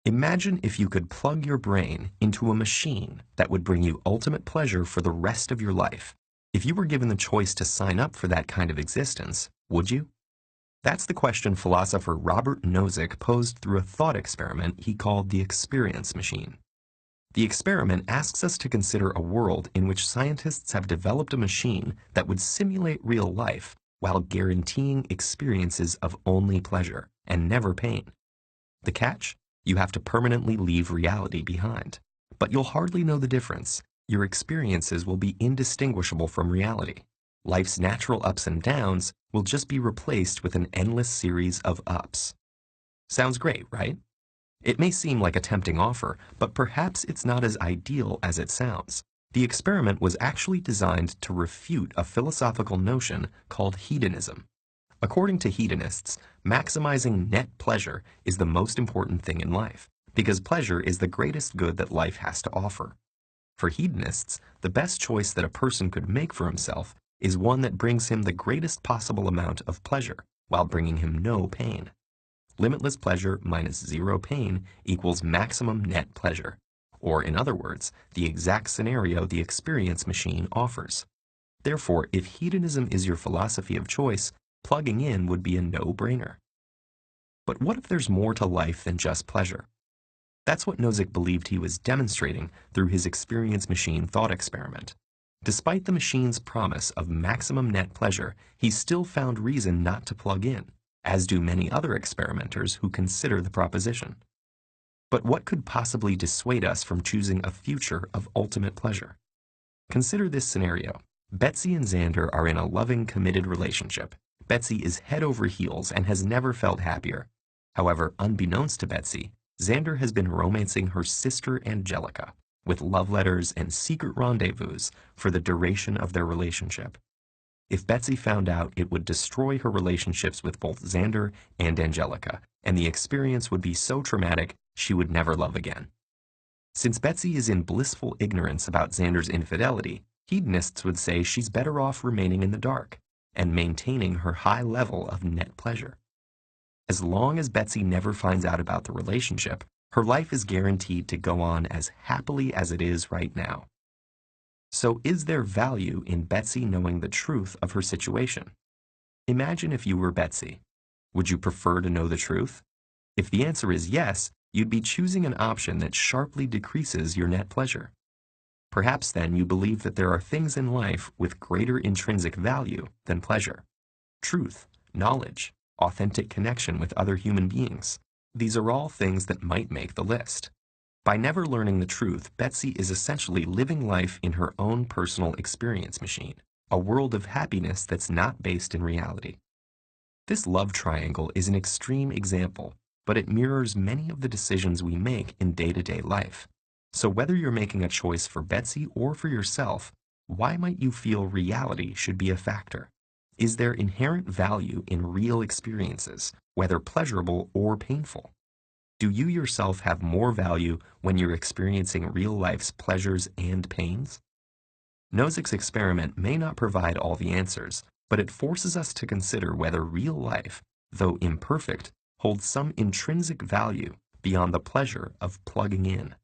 Imagine if you could plug your brain into a machine that would bring you ultimate pleasure for the rest of your life. If you were given the choice to sign up for that kind of existence, would you? That's the question philosopher Robert Nozick posed through a thought experiment he called the experience machine. The experiment asks us to consider a world in which scientists have developed a machine that would simulate real life while guaranteeing experiences of only pleasure and never pain. The catch? You have to permanently leave reality behind. But you'll hardly know the difference. Your experiences will be indistinguishable from reality. Life's natural ups and downs will just be replaced with an endless series of ups. Sounds great, right? It may seem like a tempting offer, but perhaps it's not as ideal as it sounds. The experiment was actually designed to refute a philosophical notion called hedonism. According to hedonists, maximizing net pleasure is the most important thing in life, because pleasure is the greatest good that life has to offer. For hedonists, the best choice that a person could make for himself is one that brings him the greatest possible amount of pleasure, while bringing him no pain. Limitless pleasure minus zero pain equals maximum net pleasure, or in other words, the exact scenario the experience machine offers. Therefore, if hedonism is your philosophy of choice, plugging in would be a no-brainer. But what if there's more to life than just pleasure? That's what Nozick believed he was demonstrating through his experience machine thought experiment. Despite the machine's promise of maximum net pleasure, he still found reason not to plug in, as do many other experimenters who consider the proposition. But what could possibly dissuade us from choosing a future of ultimate pleasure? Consider this scenario. Betsy and Xander are in a loving, committed relationship. Betsy is head over heels and has never felt happier. However, unbeknownst to Betsy, Xander has been romancing her sister Angelica with love letters and secret rendezvous for the duration of their relationship. If Betsy found out, it would destroy her relationships with both Xander and Angelica, and the experience would be so traumatic she would never love again. Since Betsy is in blissful ignorance about Xander's infidelity, hedonists would say she's better off remaining in the dark and maintaining her high level of net pleasure. As long as Betsy never finds out about the relationship, her life is guaranteed to go on as happily as it is right now. So is there value in Betsy knowing the truth of her situation? Imagine if you were Betsy. Would you prefer to know the truth? If the answer is yes, you'd be choosing an option that sharply decreases your net pleasure. Perhaps then you believe that there are things in life with greater intrinsic value than pleasure. Truth, knowledge, authentic connection with other human beings. These are all things that might make the list. By never learning the truth, Betsy is essentially living life in her own personal experience machine, a world of happiness that's not based in reality. This love triangle is an extreme example, but it mirrors many of the decisions we make in day-to-day life. So whether you're making a choice for Betsy or for yourself, why might you feel reality should be a factor? Is there inherent value in real experiences, whether pleasurable or painful? Do you yourself have more value when you're experiencing real life's pleasures and pains? Nozick's experiment may not provide all the answers, but it forces us to consider whether real life, though imperfect, holds some intrinsic value beyond the pleasure of plugging in.